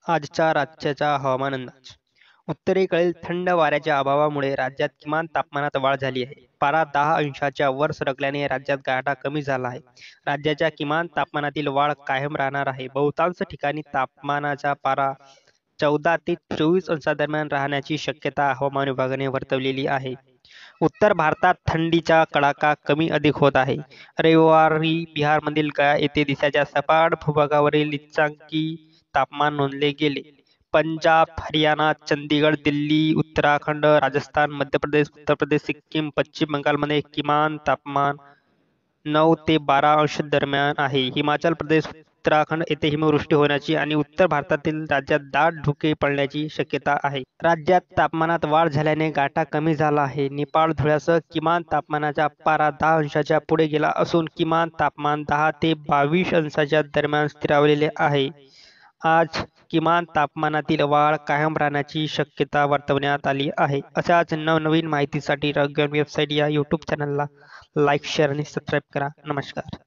आजच्या राज्याचा हवामान अंदाज. उत्तरेकडील थंड वाऱ्याच्या अभावामुळे राज्यात किमान तापमानात वाढ झाली आहे. पारा 10 अंशाच्या वर सरकल्याने राज्यात गारठा कमी झाला आहे. राज्याच्या किमान तापमानातील वाढ कायम राहणार आहे. बहुतांश ठिकाणी तापमानाचा पारा 14 ते 24 अंशादरम्यान राहण्याची शक्यता हवामान विभागाने वर्तवलेली आहे. उत्तर भारतात थंडीचा कडाका कमी अधिक होत आहे. रविवारी बिहारमधील गया येथे दिवसाच्या सपाट भूभागावरील नीचांकी तापमान नोंदले गेले. पंजाब, हरियाणा, चंदीगड, दिल्ली, उत्तराखंड, राजस्थान, मध्य प्रदेश, उत्तर प्रदेश, सिक्कीम, पश्चिम बंगालमध्ये किमान तापमान 9 ते 12 अंश दरम्यान आहे. हिमाचल प्रदेश, उत्तराखंड येथे हिमवृष्टी होण्याची आणि उत्तर भारतातील राज्यात दाट धुके पडण्याची शक्यता आहे. राज्यात तापमानात वाढ झाल्याने गारठा कमी झाला आहे. नेपाळ, धुळ्यासह किमान तापमानाचा पारा 10 अंशाच्या पुढे गेला असून किमान तापमान 10 ते 22 अंशाच्या दरम्यान स्थिरावलेले आहे. आज किमान तापमानातील वाढ कायम राहण्याची शक्यता वर्तवण्यात आली आहे. अशाच नवनवीन माहितीसाठी रंगण वेबसाईट या यूट्यूब चॅनलला लाईक, शेअर आणि सबस्क्राईब करा. नमस्कार.